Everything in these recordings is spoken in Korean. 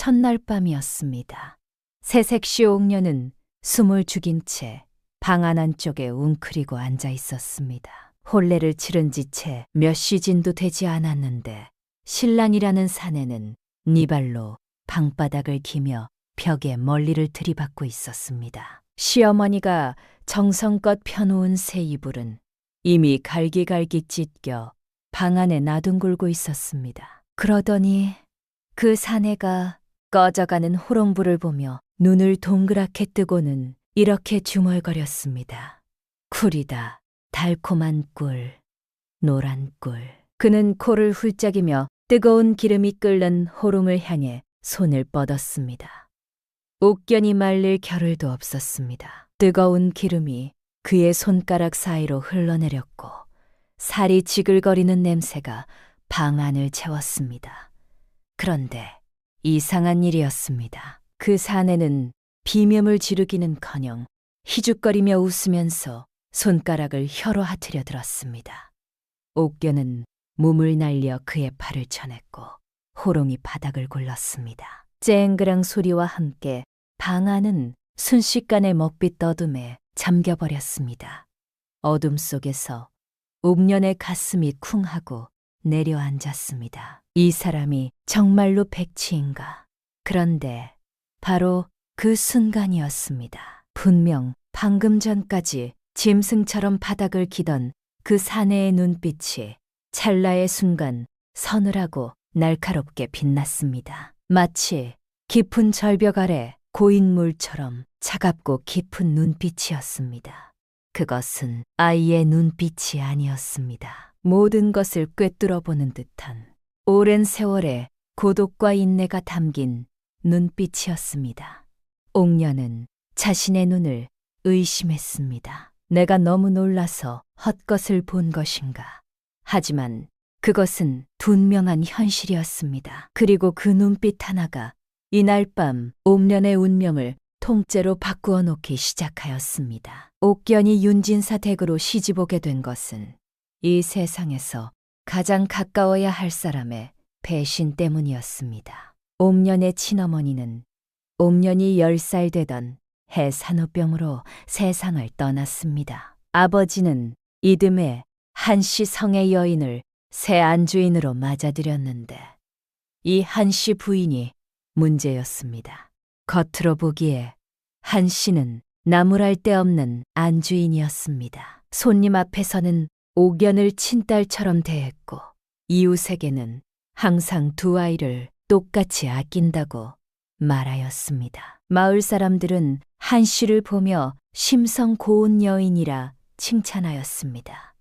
첫날 밤이었습니다. 새색시 옥녀는 숨을 죽인 채 방 안쪽에 웅크리고 앉아 있었습니다. 혼례를 치른 지 채 몇 시즌도 되지 않았는데 신랑이라는 사내는 네 발로 방바닥을 기며 벽에 멀리를 들이받고 있었습니다. 시어머니가 정성껏 펴놓은 새 이불은 이미 갈기갈기 찢겨 방 안에 나둥글고 있었습니다. 그러더니 그 사내가 꺼져가는 호롱불을 보며 눈을 동그랗게 뜨고는 이렇게 중얼거렸습니다. 꿀이다. 달콤한 꿀, 노란 꿀. 그는 코를 훌쩍이며 뜨거운 기름이 끓는 호롱을 향해 손을 뻗었습니다. 옥견이 말릴 겨를도 없었습니다. 뜨거운 기름이 그의 손가락 사이로 흘러내렸고 살이 지글거리는 냄새가 방 안을 채웠습니다. 그런데 이상한 일이었습니다. 그 사내는 비명을 지르기는커녕 희죽거리며 웃으면서 손가락을 혀로 하트려 들었습니다. 옥견은 몸을 날려 그의 팔을 쳐냈고 호롱이 바닥을 굴렀습니다. 쨍그랑 소리와 함께 방 안은 순식간에 먹빛 어둠에 잠겨버렸습니다. 어둠 속에서 옥년의 가슴이 쿵하고 내려앉았습니다. 이 사람이 정말로 백치인가? 그런데 바로 그 순간이었습니다. 분명 방금 전까지 짐승처럼 바닥을 기던 그 사내의 눈빛이 찰나의 순간 서늘하고 날카롭게 빛났습니다. 마치 깊은 절벽 아래 고인 물처럼 차갑고 깊은 눈빛이었습니다. 그것은 아이의 눈빛이 아니었습니다. 모든 것을 꿰뚫어 보는 듯한 오랜 세월의 고독과 인내가 담긴 눈빛이었습니다. 옥녀는 자신의 눈을 의심했습니다. 내가 너무 놀라서 헛것을 본 것인가. 하지만 그것은 분명한 현실이었습니다. 그리고 그 눈빛 하나가 이날 밤 옥년의 운명을 통째로 바꾸어 놓기 시작하였습니다. 옥견이 윤진사 댁으로 시집오게 된 것은 이 세상에서 가장 가까워야 할 사람의 배신 때문이었습니다. 옥년의 친어머니는 옥년이 10살 되던 해 산후병으로 세상을 떠났습니다. 아버지는 이듬해 한씨 성의 여인을 새 안주인으로 맞아들였는데 이 한씨 부인이 문제였습니다. 겉으로 보기에 한씨는 나무랄 데 없는 안주인이었습니다. 손님 앞에서는 옥견을 친딸처럼 대했고 이웃에게는 항상 두 아이를 똑같이 아낀다고 말하였습니다. 마을 사람들은 한씨를 보며 심성 고운 여인이라 칭찬하였습니다.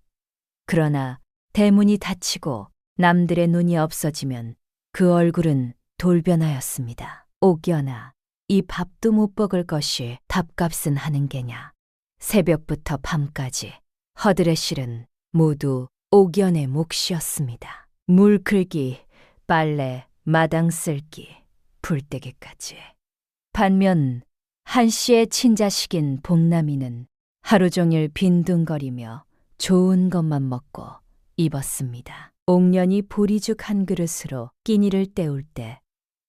그러나 대문이 닫히고 남들의 눈이 없어지면 그 얼굴은 돌변하였습니다. 옥견아, 이 밥도 못 먹을 것이 밥값은 하는 게냐. 새벽부터 밤까지 허들의 실은 모두 옥견의 몫이었습니다. 물 긁기, 빨래, 마당 쓸기, 불때기까지. 반면 한씨의 친자식인 복남이는 하루 종일 빈둥거리며 좋은 것만 먹고 입었습니다. 옥년이 보리죽 한 그릇으로 끼니를 때울 때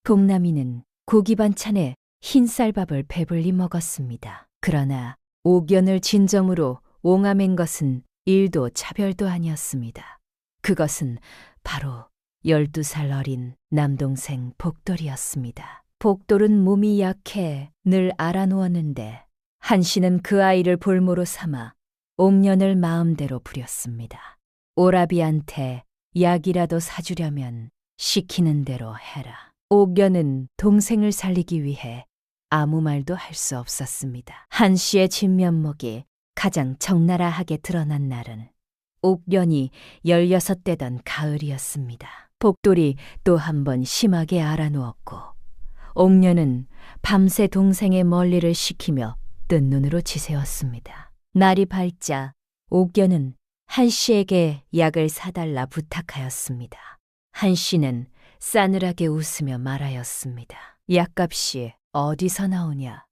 복남이는 고기 반찬에 흰쌀밥을 배불리 먹었습니다. 그러나 옥견을 진정으로 옹아맨 것은 일도 차별도 아니었습니다. 그것은 바로 12살 어린 남동생 복돌이었습니다. 복돌은 몸이 약해 늘 알아누웠는데 한씨는 그 아이를 볼모로 삼아 옥년을 마음대로 부렸습니다. 오라비한테 약이라도 사주려면 시키는 대로 해라. 옥견은 동생을 살리기 위해 아무 말도 할 수 없었습니다. 한씨의 진면목이 가장 적나라하게 드러난 날은 옥견이 16되던 가을이었습니다. 복돌이 또 한 번 심하게 알아누웠고 옥년은 밤새 동생의 멀리를 시키며 뜬 눈으로 지새웠습니다. 날이 밝자 옥견은 한씨에게 약을 사달라 부탁하였습니다. 한씨는 싸늘하게 웃으며 말하였습니다. 약값이 어디서 나오냐?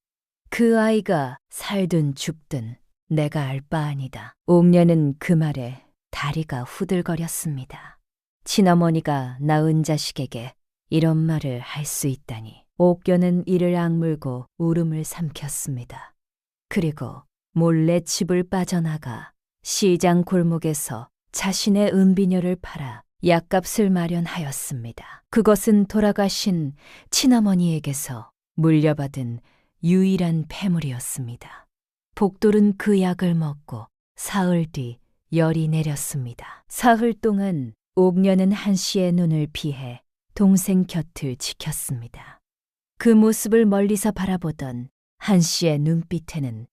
그 아이가 살든 죽든 내가 알 바 아니다. 옥년은 그 말에 다리가 후들거렸습니다. 친어머니가 낳은 자식에게 이런 말을 할 수 있다니. 옥견은 이를 악물고 울음을 삼켰습니다. 그리고 몰래 집을 빠져나가 시장 골목에서 자신의 은비녀를 팔아 약값을 마련하였습니다. 그것은 돌아가신 친어머니에게서 물려받은 유일한 폐물이었습니다. 복돌은 그 약을 먹고 사흘 뒤 열이 내렸습니다. 사흘 동안 옥녀는 한 씨의 눈을 피해 동생 곁을 지켰습니다. 그 모습을 멀리서 바라보던 한 씨의 눈빛에는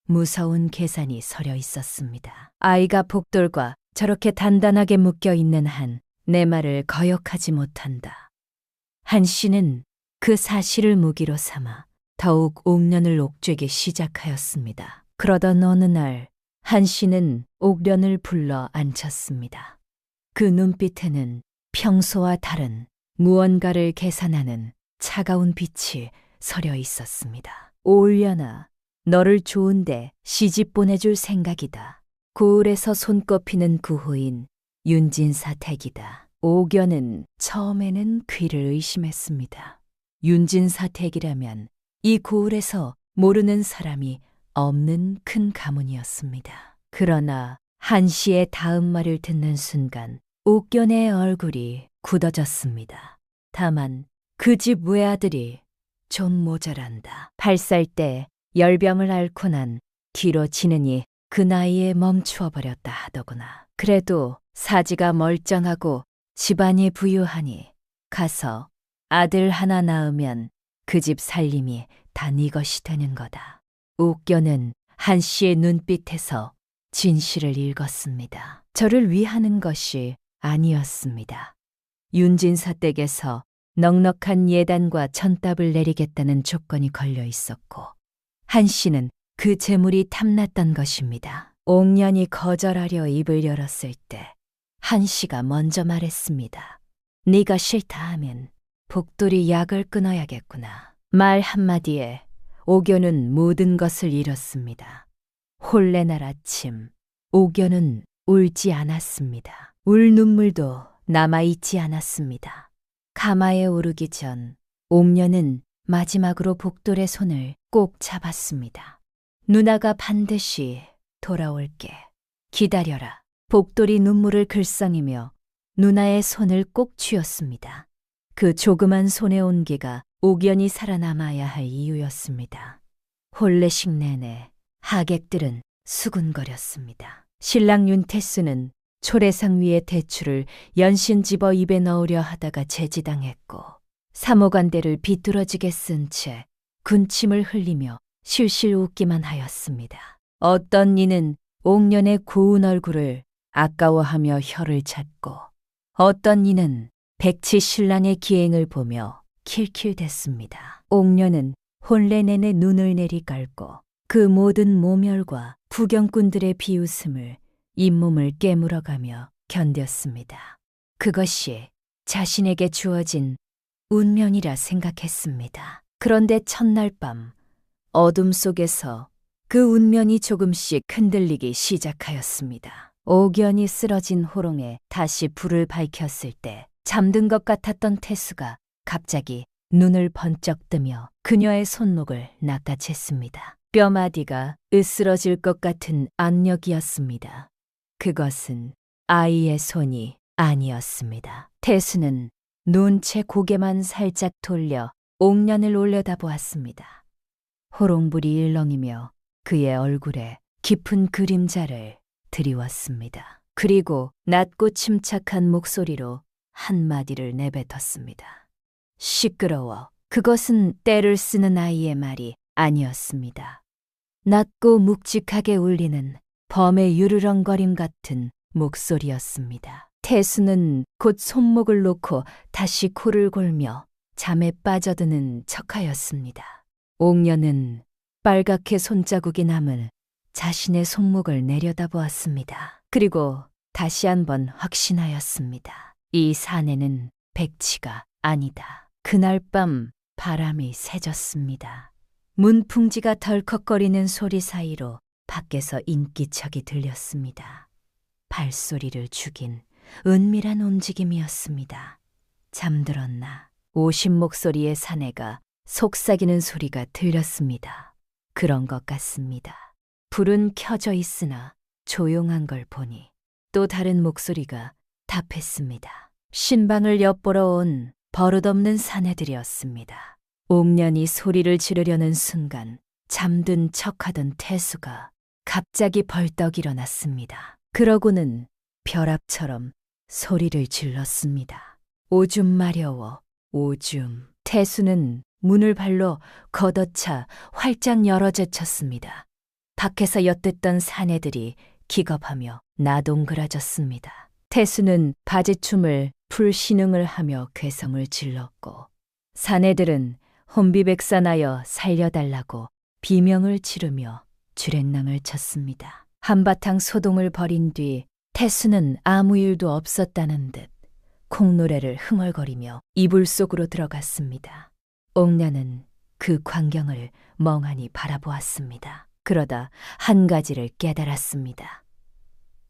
무서운 계산이 서려 있었습니다. 아이가 복돌과 저렇게 단단하게 묶여 있는 한 내 말을 거역하지 못한다. 한 씨는 그 사실을 무기로 삼아 더욱 옥련을 옥죄기 시작하였습니다. 그러던 어느 날 한 씨는 옥련을 불러 앉혔습니다. 그 눈빛에는 평소와 다른 무언가를 계산하는 차가운 빛이 서려 있었습니다. 옥련아, 너를 좋은데 시집 보내줄 생각이다. 고을에서 손꼽히는 구호인 윤진사택이다. 옥연은 처음에는 귀를 의심했습니다. 윤진사택이라면 이 고을에서 모르는 사람이 없는 큰 가문이었습니다. 그러나 한 씨의 다음 말을 듣는 순간 옥견의 얼굴이 굳어졌습니다. 다만 그 집 외아들이 좀 모자란다. 8살 때 열병을 앓고 난 뒤로 지느니 그 나이에 멈추어 버렸다 하더구나. 그래도 사지가 멀쩡하고 집안이 부유하니 가서 아들 하나 낳으면 그 집 살림이 다 네 것이 되는 거다. 옥견은 한 씨의 눈빛에서 진실을 읽었습니다. 저를 위하는 것이 아니었습니다. 윤진사 댁에서 넉넉한 예단과 천답을 내리겠다는 조건이 걸려 있었고 한 씨는 그 재물이 탐났던 것입니다. 옥년이 거절하려 입을 열었을 때 한 씨가 먼저 말했습니다. 네가 싫다 하면 복돌이 약을 끊어야겠구나. 말 한마디에 옥연은 모든 것을 잃었습니다. 홀레날 아침 옥연은 울지 않았습니다. 울 눈물도 남아있지 않았습니다. 가마에 오르기 전 옥년은 마지막으로 복돌의 손을 꼭 잡았습니다. 누나가 반드시 돌아올게. 기다려라. 복돌이 눈물을 글썽이며 누나의 손을 꼭 쥐었습니다. 그 조그만 손의 온기가 옥연이 살아남아야 할 이유였습니다. 혼례식 내내 하객들은 수군거렸습니다. 신랑 윤태수는 초래상 위에 대추를 연신 집어 입에 넣으려 하다가 제지당했고 사모간대를 비뚤어지게 쓴 채 군침을 흘리며 실실 웃기만 하였습니다. 어떤 이는 옥년의 고운 얼굴을 아까워하며 혀를 찾고 어떤 이는 백치 신랑의 기행을 보며 킬킬댔습니다. 옥년은 혼례 내내 눈을 내리깔고 그 모든 모멸과 구경꾼들의 비웃음을 잇몸을 깨물어가며 견뎠습니다. 그것이 자신에게 주어진 운명이라 생각했습니다. 그런데 첫날 밤 어둠 속에서 그 운명이 조금씩 흔들리기 시작하였습니다. 옥연이 쓰러진 호롱에 다시 불을 밝혔을 때 잠든 것 같았던 태수가 갑자기 눈을 번쩍 뜨며 그녀의 손목을 낚아챘습니다. 뼈마디가 으스러질 것 같은 압력이었습니다. 그것은 아이의 손이 아니었습니다. 태수는 눈채 고개만 살짝 돌려 옥년을 올려다보았습니다. 호롱불이 일렁이며 그의 얼굴에 깊은 그림자를 드리웠습니다. 그리고 낮고 침착한 목소리로 한마디를 내뱉었습니다. 시끄러워. 그것은 때를 쓰는 아이의 말이 아니었습니다. 낮고 묵직하게 울리는 범의 유르렁거림 같은 목소리였습니다. 태수는 곧 손목을 놓고 다시 코를 골며 잠에 빠져드는 척하였습니다. 옥년은 빨갛게 손자국이 남은 자신의 손목을 내려다보았습니다. 그리고 다시 한번 확신하였습니다. 이 사내는 백치가 아니다. 그날 밤 바람이 세졌습니다. 문풍지가 덜컥거리는 소리 사이로 밖에서 인기척이 들렸습니다. 발소리를 죽인 은밀한 움직임이었습니다. 잠들었나? 오신 목소리의 사내가 속삭이는 소리가 들렸습니다. 그런 것 같습니다. 불은 켜져 있으나 조용한 걸 보니 또 다른 목소리가 답했습니다. 신방을 엿보러 온 버릇없는 사내들이었습니다. 옥년이 소리를 지르려는 순간 잠든 척하던 태수가 갑자기 벌떡 일어났습니다. 그러고는 벼락처럼 소리를 질렀습니다. 오줌 마려워, 오줌. 태수는 문을 발로 걷어차 활짝 열어 제쳤습니다. 밖에서 엿듣던 사내들이 기겁하며 나동그라졌습니다. 태수는 바지춤을 풀신흥을 하며 괴성을 질렀고 사내들은 혼비백산하여 살려달라고 비명을 지르며 주랭랑을 쳤습니다. 한바탕 소동을 벌인 뒤 태수는 아무 일도 없었다는 듯 콩노래를 흥얼거리며 이불 속으로 들어갔습니다. 옥녀는 그 광경을 멍하니 바라보았습니다. 그러다 한 가지를 깨달았습니다.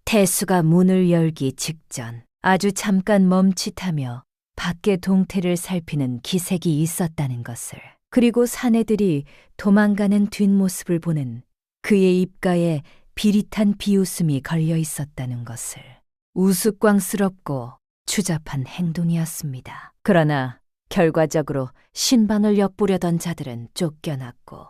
태수가 문을 열기 직전 아주 잠깐 멈칫하며 밖의 동태를 살피는 기색이 있었다는 것을, 그리고 사내들이 도망가는 뒷모습을 보는 그의 입가에 비릿한 비웃음이 걸려 있었다는 것을. 우스꽝스럽고 추잡한 행동이었습니다. 그러나 결과적으로 신방을 엿보려던 자들은 쫓겨났고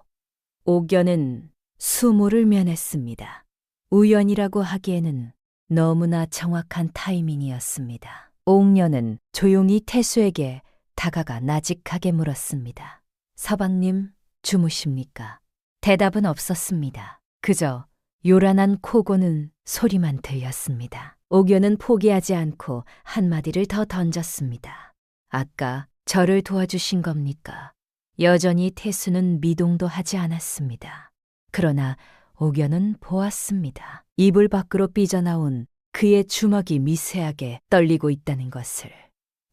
옥연은 수모를 면했습니다. 우연이라고 하기에는 너무나 정확한 타이밍이었습니다. 옥녀는 조용히 태수에게 다가가 나직하게 물었습니다. 서방님, 주무십니까? 대답은 없었습니다. 그저 요란한 코 고는 소리만 들렸습니다. 옥연은 포기하지 않고 한마디를 더 던졌습니다. 아까 저를 도와주신 겁니까? 여전히 태수는 미동도 하지 않았습니다. 그러나 옥연은 보았습니다. 이불 밖으로 삐져나온 그의 주먹이 미세하게 떨리고 있다는 것을,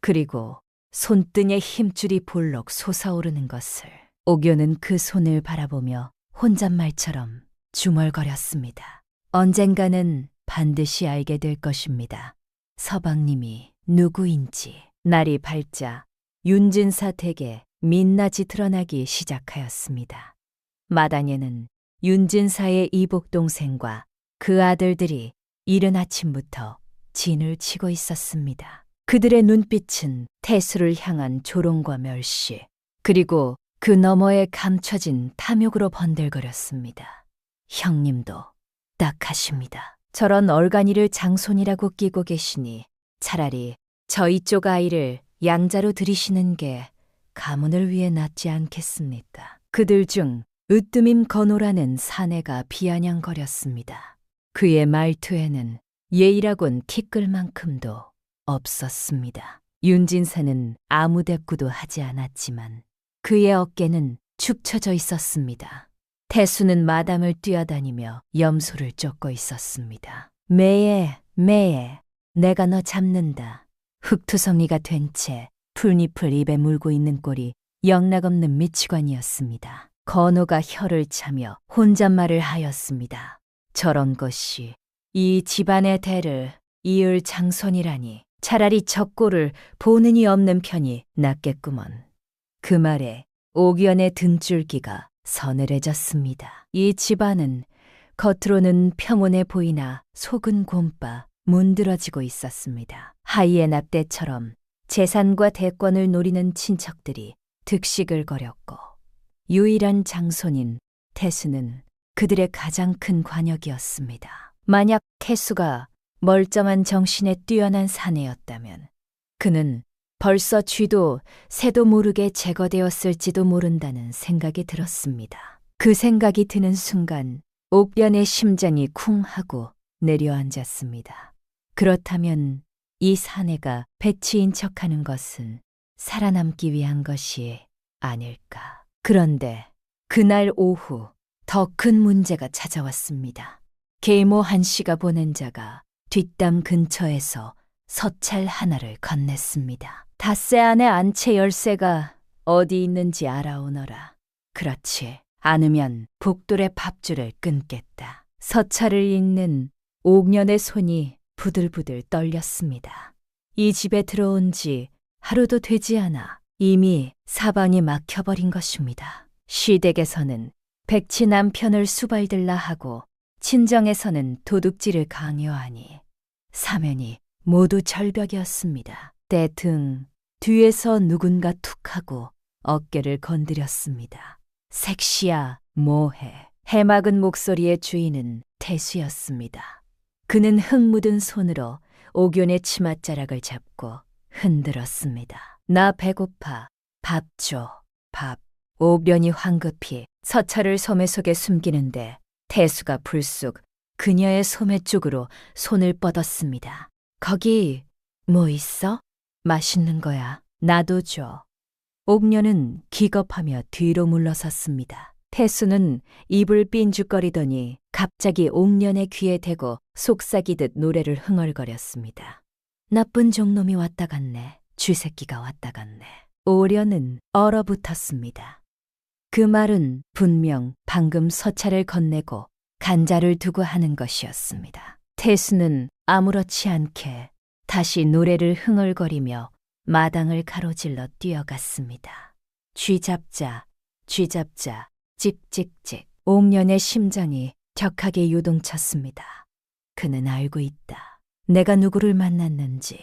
그리고 손등에 힘줄이 볼록 솟아오르는 것을. 옥연은 그 손을 바라보며 혼잣말처럼 중얼거렸습니다. 언젠가는 반드시 알게 될 것입니다. 서방님이 누구인지. 날이 밝자 윤진사 댁에 민낯이 드러나기 시작하였습니다. 마당에는 윤진사의 이복 동생과 그 아들들이 이른 아침부터 진을 치고 있었습니다. 그들의 눈빛은 태수를 향한 조롱과 멸시, 그리고 그 너머에 감춰진 탐욕으로 번들거렸습니다. 형님도 딱하십니다. 저런 얼간이를 장손이라고 끼고 계시니 차라리 저희 쪽 아이를 양자로 들이시는 게 가문을 위해 낫지 않겠습니까? 그들 중 으뜸임 건호라는 사내가 비아냥거렸습니다. 그의 말투에는 예의라곤 티끌만큼도 없었습니다. 윤진사는 아무 대꾸도 하지 않았지만 그의 어깨는 축 처져 있었습니다. 태수는 마당을 뛰어다니며 염소를 쫓고 있었습니다. 매에 매에 내가 너 잡는다. 흙투성이가 된 채 풀잎을 입에 물고 있는 꼴이 영락없는 미치관이었습니다. 건호가 혀를 차며 혼잣말을 하였습니다. 저런 것이 이 집안의 대를 이을 장손이라니 차라리 저 꼴을 보는이 없는 편이 낫겠구먼. 그 말에 옥연의 등줄기가 서늘해졌습니다. 이 집안은 겉으로는 평온해 보이나 속은 곰바 문드러지고 있었습니다. 하이에나 때처럼 재산과 대권을 노리는 친척들이 득식을 거렸고 유일한 장손인 태수는 그들의 가장 큰 관역이었습니다. 만약 태수가 멀쩡한 정신에 뛰어난 사내였다면 그는 벌써 쥐도 새도 모르게 제거되었을지도 모른다는 생각이 들었습니다. 그 생각이 드는 순간 옥변의 심장이 쿵 하고 내려앉았습니다. 그렇다면 이 사내가 백치인 척하는 것은 살아남기 위한 것이 아닐까. 그런데 그날 오후 더 큰 문제가 찾아왔습니다. 계모 한씨가 보낸 자가 뒷담 근처에서 서찰 하나를 건넸습니다. 닷새 안에 안채 열쇠가 어디 있는지 알아오너라. 그렇지 않으면 복돌의 밥줄을 끊겠다. 서찰을 읽는 옥년의 손이 부들부들 떨렸습니다. 이 집에 들어온 지 하루도 되지 않아 이미 사방이 막혀버린 것입니다. 시댁에서는 백치 남편을 수발들라 하고 친정에서는 도둑질을 강요하니 사면이 모두 절벽이었습니다. 때 등 뒤에서 누군가 툭 하고 어깨를 건드렸습니다. 색시야 뭐해. 해맑은 목소리의 주인은 태수였습니다. 그는 흙 묻은 손으로 옥연의 치맛자락을 잡고 흔들었습니다. 나 배고파. 밥 줘. 밥. 옥련이 황급히 서찰을 소매 속에 숨기는데 태수가 불쑥 그녀의 소매 쪽으로 손을 뻗었습니다. 거기 뭐 있어? 맛있는 거야. 나도 줘. 옥련은 기겁하며 뒤로 물러섰습니다. 태수는 입을 삔죽거리더니 갑자기 옥련의 귀에 대고 속삭이듯 노래를 흥얼거렸습니다. 나쁜 종놈이 왔다 갔네. 쥐새끼가 왔다 갔네. 옥련은 얼어붙었습니다. 그 말은 분명 방금 서찰을 건네고 간자를 두고 하는 것이었습니다. 태수는 아무렇지 않게 다시 노래를 흥얼거리며 마당을 가로질러 뛰어갔습니다. 쥐잡자, 쥐잡자, 찍찍찍. 옥련의 심장이 격하게 요동쳤습니다. 그는 알고 있다. 내가 누구를 만났는지,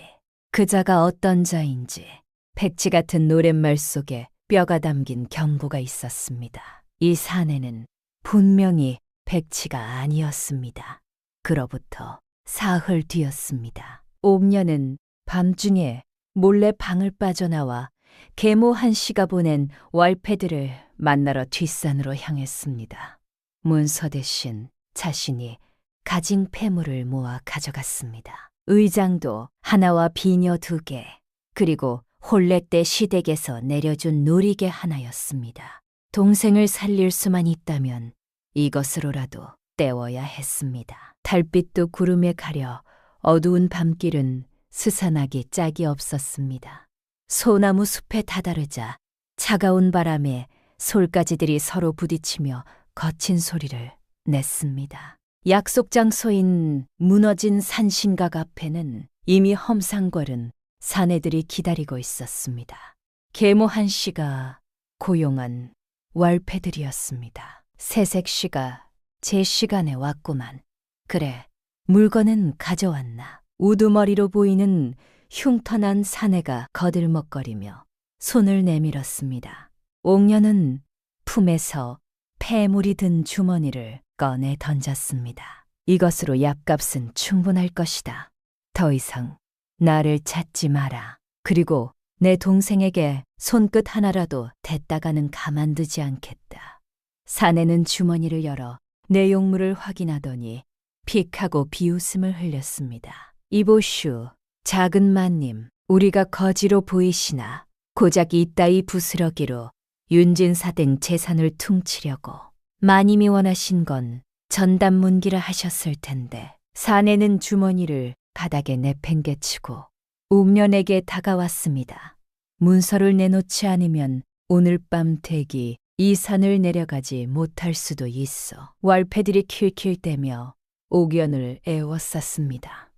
그 자가 어떤 자인지. 백치 같은 노랫말 속에 뼈가 담긴 경고가 있었습니다. 이 사내는 분명히 백치가 아니었습니다. 그로부터 사흘 뒤였습니다. 옥련은 밤중에 몰래 방을 빠져나와 계모 한씨가 보낸 월패들을 만나러 뒷산으로 향했습니다. 문서 대신 자신이 가진 폐물을 모아 가져갔습니다. 의장도 하나와 비녀 2개, 그리고 혼례 때 시댁에서 내려준 놀이개 하나였습니다. 동생을 살릴 수만 있다면 이것으로라도 때워야 했습니다. 달빛도 구름에 가려 어두운 밤길은 스산하기 짝이 없었습니다. 소나무 숲에 다다르자 차가운 바람에 솔가지들이 서로 부딪히며 거친 소리를 냈습니다. 약속 장소인 무너진 산신각 앞에는 이미 험상궐은 사내들이 기다리고 있었습니다. 계모 한씨가 고용한 월패들이었습니다. 새색씨가 제 시간에 왔구만. 그래, 물건은 가져왔나. 우두머리로 보이는 흉터난 사내가 거들먹거리며 손을 내밀었습니다. 옥련은 품에서 폐물이 든 주머니를 꺼내 던졌습니다. 이것으로 약값은 충분할 것이다. 더 이상 나를 찾지 마라. 그리고 내 동생에게 손끝 하나라도 댔다가는 가만두지 않겠다. 사내는 주머니를 열어 내용물을 확인하더니 픽하고 비웃음을 흘렸습니다. 이보슈, 작은 마님, 우리가 거지로 보이시나 고작 이따위 부스러기로 윤진사 등 재산을 퉁치려고. 마님이 원하신 건 전담문기라 하셨을 텐데. 사내는 주머니를 바닥에 내팽개치고 옥련에게 다가왔습니다. 문서를 내놓지 않으면 오늘 밤 대기 이 산을 내려가지 못할 수도 있어. 월패들이 킬킬대며 옥련을 애워쌌습니다.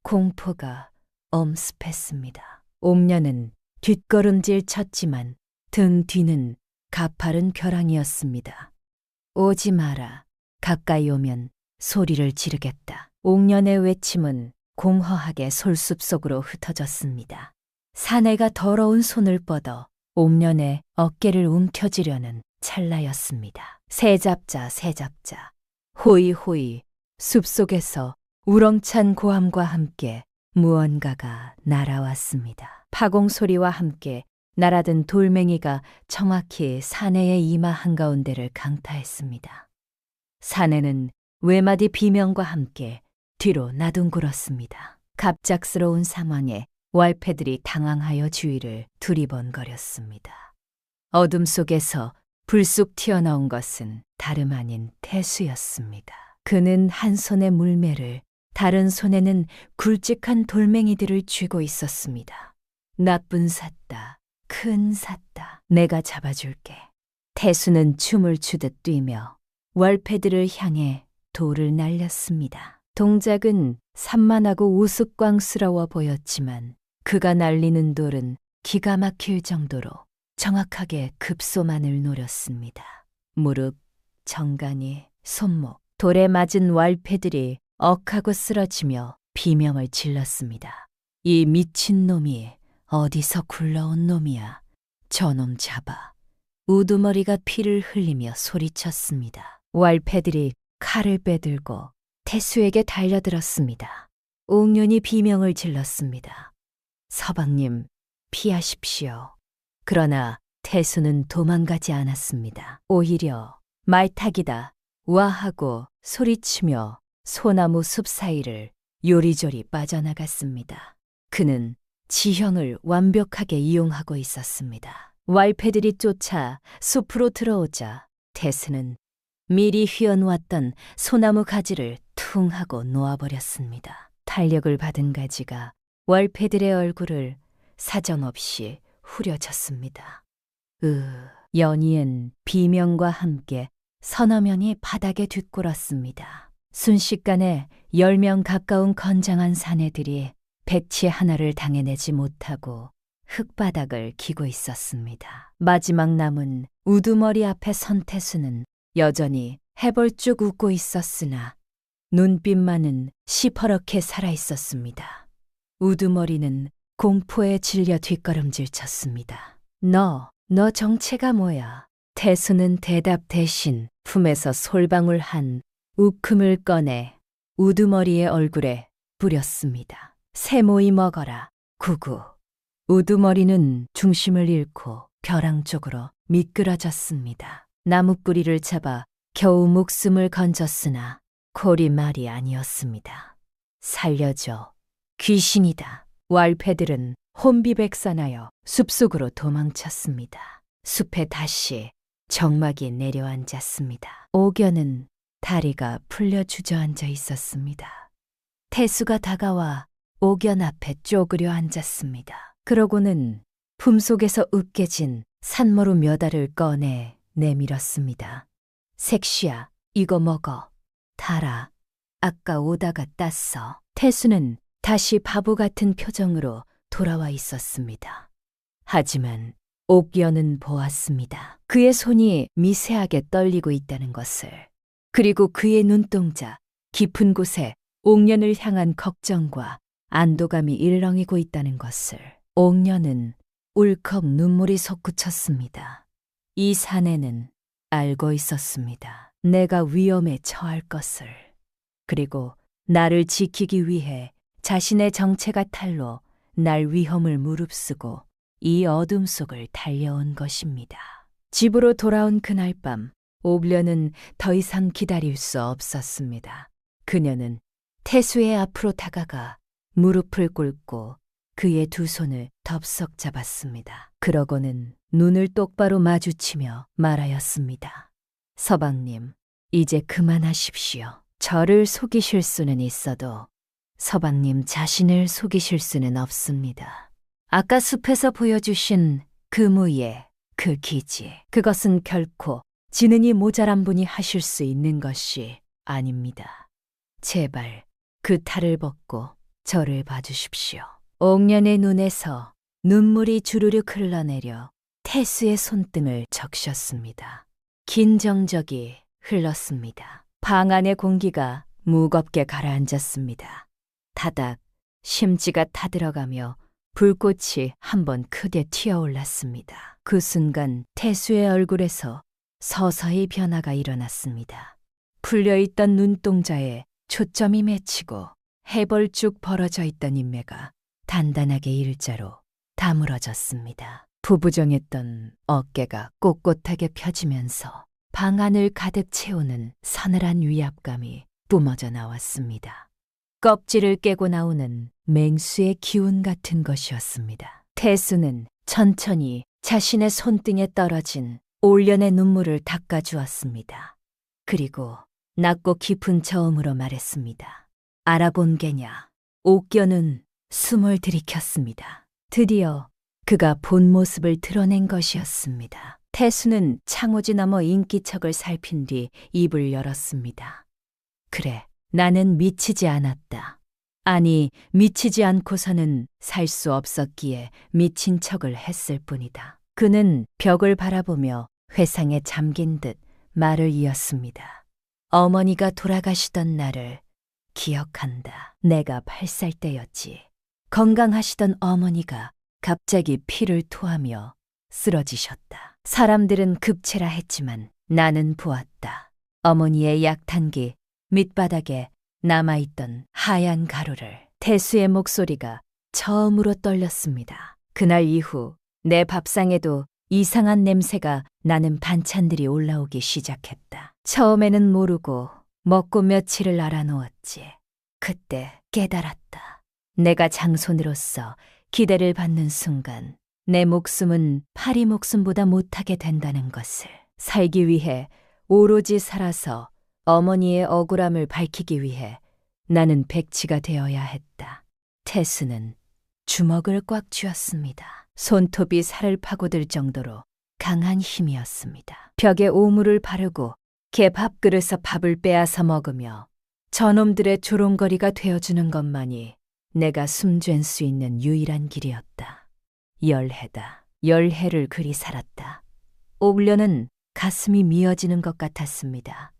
공포가 엄습했습니다. 옥련은 뒷걸음질 쳤지만 등 뒤는 가파른 벼랑이었습니다. 오지 마라. 가까이 오면 소리를 지르겠다. 옥련의 외침은 공허하게 솔숲 속으로 흩어졌습니다. 사내가 더러운 손을 뻗어 옥련의 어깨를 움켜쥐려는 찰나였습니다. 새잡자, 새잡자. 호이호이 숲속에서 우렁찬 고함과 함께 무언가가 날아왔습니다. 파공 소리와 함께 날아든 돌멩이가 정확히 사내의 이마 한가운데를 강타했습니다. 사내는 외마디 비명과 함께 뒤로 나둥글었습니다. 갑작스러운 상황에 월패들이 당황하여 주위를 두리번거렸습니다. 어둠 속에서 불쑥 튀어나온 것은 다름 아닌 태수였습니다. 그는 한 손에 물매를, 다른 손에는 굵직한 돌멩이들을 쥐고 있었습니다. 나쁜 삿다, 큰 삿다, 내가 잡아줄게. 태수는 춤을 추듯 뛰며 월패들을 향해 돌을 날렸습니다. 동작은 산만하고 우스꽝스러워 보였지만 그가 날리는 돌은 기가 막힐 정도로 정확하게 급소만을 노렸습니다. 무릎, 정강이, 손목, 돌에 맞은 왈패들이 억하고 쓰러지며 비명을 질렀습니다. 이 미친놈이 어디서 굴러온 놈이야. 저놈 잡아. 우두머리가 피를 흘리며 소리쳤습니다. 왈패들이 칼을 빼들고 태수에게 달려들었습니다. 옥년이 비명을 질렀습니다. 서방님, 피하십시오. 그러나 태수는 도망가지 않았습니다. 오히려 말타기다 와 하고 소리치며 소나무 숲 사이를 요리조리 빠져나갔습니다. 그는 지형을 완벽하게 이용하고 있었습니다. 왈패들이 쫓아 숲으로 들어오자 태수는 미리 휘어놓았던 소나무 가지를 퉁 하고 놓아버렸습니다. 탄력을 받은 가지가 왈패들의 얼굴을 사정없이 후려쳤습니다. 연이은 비명과 함께 서너 명이 바닥에 뒷골었습니다. 순식간에 10명 가까운 건장한 사내들이 백치 하나를 당해내지 못하고 흙바닥을 기고 있었습니다. 마지막 남은 우두머리 앞에 선 태수는 여전히 해벌쭉 웃고 있었으나 눈빛만은 시퍼렇게 살아있었습니다. 우두머리는 공포에 질려 뒷걸음질 쳤습니다. 너 정체가 뭐야? 태수는 대답 대신 품에서 솔방울 한 우큼을 꺼내 우두머리의 얼굴에 뿌렸습니다. 세모이 먹어라. 구구. 우두머리는 중심을 잃고 벼랑 쪽으로 미끄러졌습니다. 나무뿌리를 잡아 겨우 목숨을 건졌으나 콜이 말이 아니었습니다. 살려줘. 귀신이다. 왈패들은 혼비백산하여 숲속으로 도망쳤습니다. 숲에 다시 정막이 내려앉았습니다. 옥연은 다리가 풀려 주저앉아 있었습니다. 태수가 다가와 옥연 앞에 쪼그려 앉았습니다. 그러고는 품속에서 으깨진 산머루 몇 알을 꺼내 내밀었습니다. 색시야, 이거 먹어. 달아. 아까 오다가 땄어. 태수는 다시 바보 같은 표정으로 돌아와 있었습니다. 하지만 옥연은 보았습니다. 그의 손이 미세하게 떨리고 있다는 것을. 그리고 그의 눈동자 깊은 곳에 옥년을 향한 걱정과 안도감이 일렁이고 있다는 것을. 옥년은 울컥 눈물이 솟구쳤습니다. 이 사내는 알고 있었습니다. 내가 위험에 처할 것을. 그리고 나를 지키기 위해 자신의 정체가 탈로 날 위험을 무릅쓰고 이 어둠 속을 달려온 것입니다. 집으로 돌아온 그날 밤, 옥련은 더 이상 기다릴 수 없었습니다. 그녀는 태수의 앞으로 다가가 무릎을 꿇고 그의 두 손을 덥석 잡았습니다. 그러고는 눈을 똑바로 마주치며 말하였습니다. 서방님, 이제 그만하십시오. 저를 속이실 수는 있어도 서방님 자신을 속이실 수는 없습니다. 아까 숲에서 보여주신 그 무예, 그 기지, 그것은 결코 지능이 모자란 분이 하실 수 있는 것이 아닙니다. 제발 그 탈을 벗고 저를 봐주십시오. 옥년의 눈에서 눈물이 주르륵 흘러내려 태수의 손등을 적셨습니다. 긴 정적이 흘렀습니다. 방 안의 공기가 무겁게 가라앉았습니다. 다닥 심지가 타들어가며 불꽃이 한번 크게 튀어올랐습니다. 그 순간 태수의 얼굴에서 서서히 변화가 일어났습니다. 풀려있던 눈동자에 초점이 맺히고 해벌쭉 벌어져 있던 인매가 단단하게 일자로 다물어졌습니다. 부부정했던 어깨가 꼿꼿하게 펴지면서 방 안을 가득 채우는 서늘한 위압감이 뿜어져 나왔습니다. 껍질을 깨고 나오는 맹수의 기운 같은 것이었습니다. 태수는 천천히 자신의 손등에 떨어진 올련의 눈물을 닦아주었습니다. 그리고 낮고 깊은 저음으로 말했습니다. 알아본 게냐? 옥견은 숨을 들이켰습니다. 드디어 그가 본 모습을 드러낸 것이었습니다. 태수는 창호지 너머 인기척을 살핀 뒤 입을 열었습니다. 그래, 나는 미치지 않았다. 아니, 미치지 않고서는 살 수 없었기에 미친 척을 했을 뿐이다. 그는 벽을 바라보며 회상에 잠긴 듯 말을 이었습니다. 어머니가 돌아가시던 날을 기억한다. 내가 8살 때였지. 건강하시던 어머니가 갑자기 피를 토하며 쓰러지셨다. 사람들은 급체라 했지만 나는 보았다. 어머니의 약탄기 밑바닥에 남아있던 하얀 가루를. 태수의 목소리가 처음으로 떨렸습니다. 그날 이후 내 밥상에도 이상한 냄새가 나는 반찬들이 올라오기 시작했다. 처음에는 모르고 먹고 며칠을 알아놓았지. 그때 깨달았다. 내가 장손으로서 기대를 받는 순간 내 목숨은 파리 목숨보다 못하게 된다는 것을. 살기 위해 오로지 살아서 어머니의 억울함을 밝히기 위해 나는 백치가 되어야 했다. 태수는 주먹을 꽉 쥐었습니다. 손톱이 살을 파고들 정도로 강한 힘이었습니다. 벽에 오물을 바르고 개 밥그릇에서 밥을 빼앗아 먹으며 저놈들의 조롱거리가 되어주는 것만이 내가 숨쥘 수 있는 유일한 길이었다. 열해다. 열해를 그리 살았다. 옥련은 가슴이 미어지는 것 같았습니다.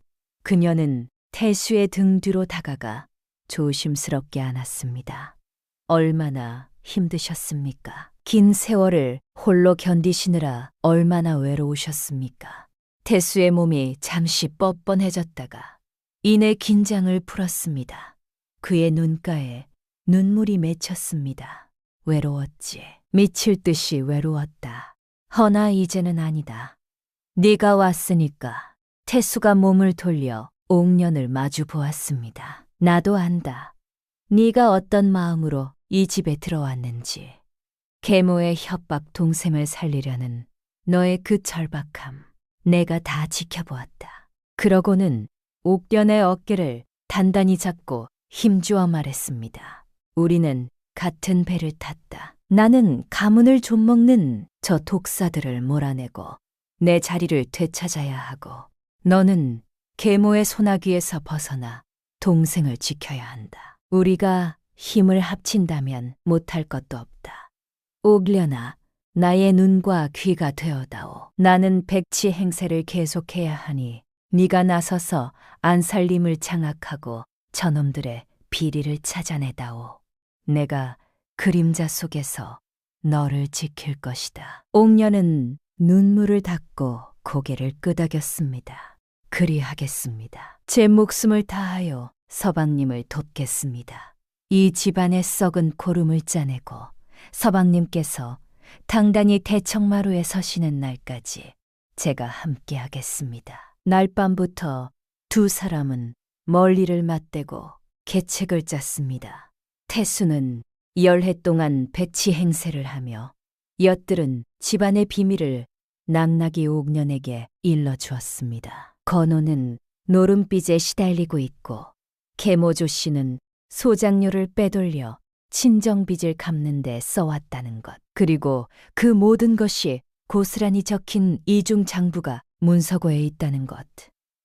그녀는 태수의 등 뒤로 다가가 조심스럽게 안았습니다. 얼마나 힘드셨습니까? 긴 세월을 홀로 견디시느라 얼마나 외로우셨습니까? 태수의 몸이 잠시 뻣뻣해졌다가 이내 긴장을 풀었습니다. 그의 눈가에 눈물이 맺혔습니다. 외로웠지. 미칠 듯이 외로웠다. 허나 이제는 아니다. 네가 왔으니까. 태수가 몸을 돌려 옥년을 마주 보았습니다. 나도 안다. 네가 어떤 마음으로 이 집에 들어왔는지. 계모의 협박 동생을 살리려는 너의 그 절박함. 내가 다 지켜보았다. 그러고는 옥련의 어깨를 단단히 잡고 힘주어 말했습니다. 우리는 같은 배를 탔다. 나는 가문을 좀먹는 저 독사들을 몰아내고 내 자리를 되찾아야 하고 너는 계모의 소나기에서 벗어나 동생을 지켜야 한다. 우리가 힘을 합친다면 못할 것도 없다. 옥련아, 나의 눈과 귀가 되어다오. 나는 백치 행세를 계속해야 하니 네가 나서서 안살림을 장악하고 저놈들의 비리를 찾아내다오. 내가 그림자 속에서 너를 지킬 것이다. 옥련은 눈물을 닦고 고개를 끄덕였습니다. 그리하겠습니다. 제 목숨을 다하여 서방님을 돕겠습니다. 이 집안의 썩은 고름을 짜내고 서방님께서 당당히 대청마루에 서시는 날까지 제가 함께하겠습니다. 날밤부터 두 사람은 멀리를 맞대고 계책을 짰습니다. 태수는 열해 동안 백치 행세를 하며 엿들은 집안의 비밀을 낙낙이 옥년에게 일러주었습니다. 건호는 노름빚에 시달리고 있고 계모조 씨는 소장료를 빼돌려 친정빚을 갚는 데 써왔다는 것. 그리고 그 모든 것이 고스란히 적힌 이중 장부가 문서고에 있다는 것.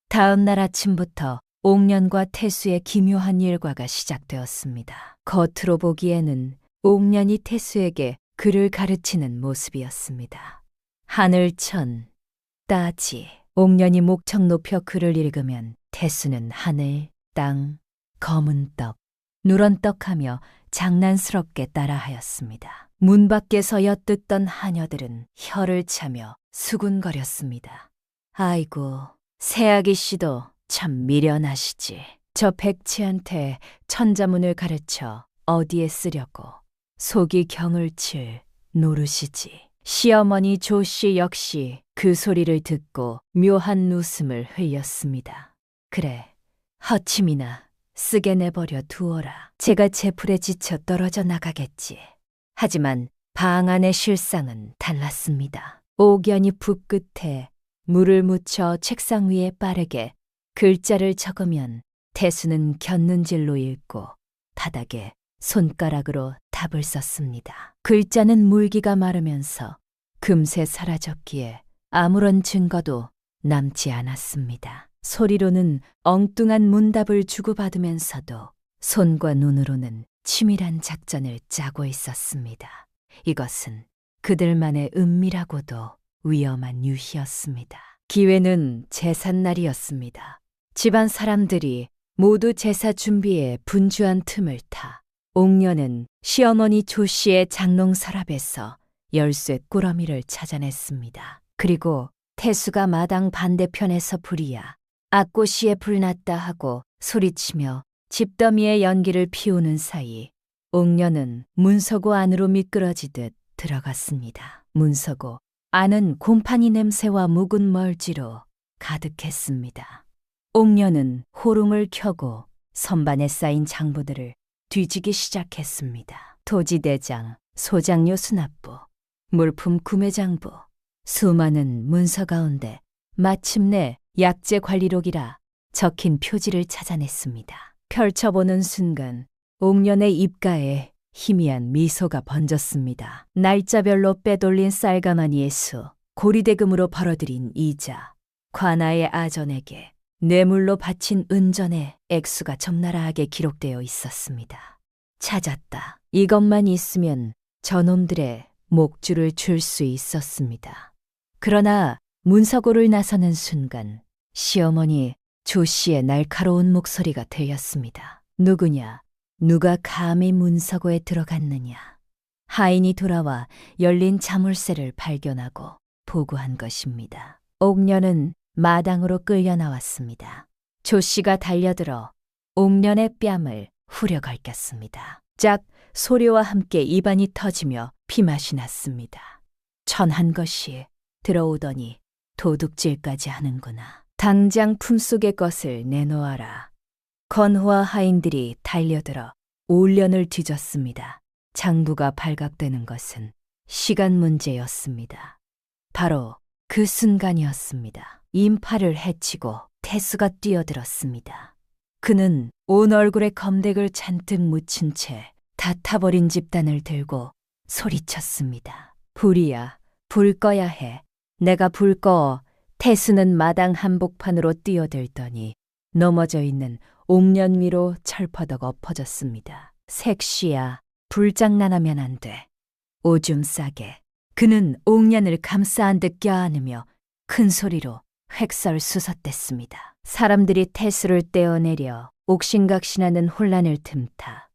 다음 날 아침부터 옥년과 태수의 기묘한 일과가 시작되었습니다. 겉으로 보기에는 옥년이 태수에게 글을 가르치는 모습이었습니다. 하늘천, 따지. 옥년이 목청 높여 글을 읽으면 태수는 하늘, 땅, 검은 떡, 누런 떡하며 장난스럽게 따라하였습니다. 문 밖에서 엿듣던 하녀들은 혀를 차며 수군거렸습니다. 아이고, 새아기 씨도 참 미련하시지. 저 백치한테 천자문을 가르쳐 어디에 쓰려고 속이 경을 칠 노릇이지. 시어머니 조씨 역시 그 소리를 듣고 묘한 웃음을 흘렸습니다. 그래, 허침이나 쓰게 내버려 두어라. 제가 제풀에 지쳐 떨어져 나가겠지. 하지만 방 안의 실상은 달랐습니다. 옥연이 붓 끝에 물을 묻혀 책상 위에 빠르게 글자를 적으면 태수는 곁눈질로 읽고 바닥에 손가락으로 답을 썼습니다. 글자는 물기가 마르면서 금세 사라졌기에 아무런 증거도 남지 않았습니다. 소리로는 엉뚱한 문답을 주고받으면서도 손과 눈으로는 치밀한 작전을 짜고 있었습니다. 이것은 그들만의 은밀하고도 위험한 유희였습니다. 기회는 제삿날이었습니다. 집안 사람들이 모두 제사 준비에 분주한 틈을 타 옥녀는 시어머니 조 씨의 장롱 서랍에서 열쇠 꾸러미를 찾아냈습니다. 그리고 태수가 마당 반대편에서 불이야 악고시에 불났다 하고 소리치며 집더미에 연기를 피우는 사이 옥녀는 문서고 안으로 미끄러지듯 들어갔습니다. 문서고 안은 곰팡이 냄새와 묵은 멀지로 가득했습니다. 옥녀는 호rum을 켜고 선반에 쌓인 장부들을 뒤지기 시작했습니다. 토지대장, 소장료 수납부, 물품 구매장부, 수많은 문서 가운데 마침내 약재 관리록이라 적힌 표지를 찾아냈습니다. 펼쳐보는 순간 옥년의 입가에 희미한 미소가 번졌습니다. 날짜별로 빼돌린 쌀가마니의 수, 고리대금으로 벌어들인 이자, 관아의 아전에게 뇌물로 바친 은전의 액수가 적나라하게 기록되어 있었습니다. 찾았다. 이것만 있으면 저놈들의 목줄을 줄 수 있었습니다. 그러나 문서고를 나서는 순간 시어머니 조 씨의 날카로운 목소리가 들렸습니다. 누구냐? 누가 감히 문서고에 들어갔느냐? 하인이 돌아와 열린 자물쇠를 발견하고 보고한 것입니다. 옥년은 마당으로 끌려 나왔습니다. 조 씨가 달려들어 옥년의 뺨을 후려 갈겼습니다. 짝 소리와 함께 입안이 터지며 피맛이 났습니다. 천한 것이 들어오더니 도둑질까지 하는구나. 당장 품속의 것을 내놓아라. 건호와 하인들이 달려들어 올련을 뒤졌습니다. 장부가 발각되는 것은 시간 문제였습니다. 바로 그 순간이었습니다. 인파를 해치고 태수가 뛰어들었습니다. 그는 온 얼굴에 검댕을 잔뜩 묻힌 채 다 타버린 집단을 들고 소리쳤습니다. 불이야, 불 꺼야 해. 내가 불 꺼. 태수는 마당 한복판으로 뛰어들더니 넘어져 있는 옥년 위로 철퍼덕 엎어졌습니다. 색시야, 불장난하면 안 돼. 오줌 싸게. 그는 옥년을 감싸 듯 껴안으며 큰 소리로 획설수설댔습니다. 사람들이 태수를 떼어내려 옥신각신하는 혼란을 틈타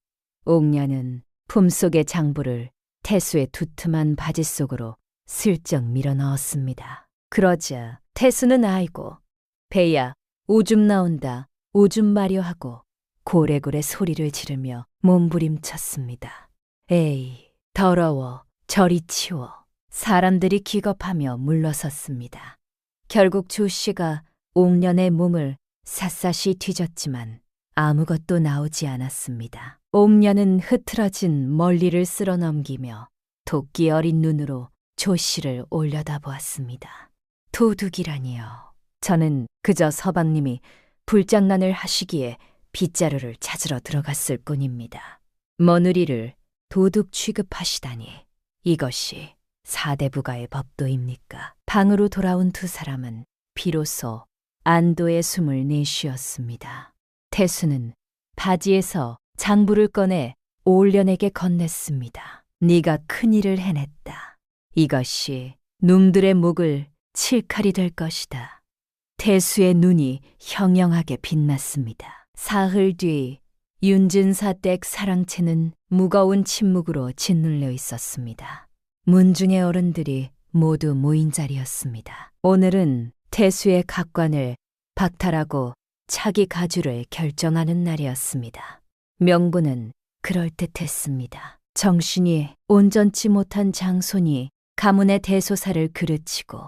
옥년은 품속의 장부를 태수의 두툼한 바지 속으로 슬쩍 밀어 넣었습니다. 그러자 태수는 아이고, 배야, 오줌 나온다, 오줌 마려 하고 고래고래 소리를 지르며 몸부림쳤습니다. 에이, 더러워, 저리 치워. 사람들이 기겁하며 물러섰습니다. 결국 조 씨가 옥년의 몸을 샅샅이 뒤졌지만 아무것도 나오지 않았습니다. 옥년은 흐트러진 멀리를 쓸어 넘기며 도끼 어린 눈으로 조 씨를 올려다보았습니다. 도둑이라니요. 저는 그저 서방님이 불장난을 하시기에 빗자루를 찾으러 들어갔을 뿐입니다. 며느리를 도둑 취급하시다니 이것이 사대부가의 법도입니까? 방으로 돌아온 두 사람은 비로소 안도의 숨을 내쉬었습니다. 태수는 바지에서 장부를 꺼내 올련에게 건넸습니다. 네가 큰일을 해냈다. 이것이 놈들의 목을 칠칼이 될 것이다. 태수의 눈이 형형하게 빛났습니다. 사흘 뒤 윤진사 댁 사랑채는 무거운 침묵으로 짓눌려 있었습니다. 문중의 어른들이 모두 모인 자리였습니다. 오늘은 태수의 각관을 박탈하고 차기 가주를 결정하는 날이었습니다. 명분은 그럴듯했습니다. 정신이 온전치 못한 장손이 가문의 대소사를 그르치고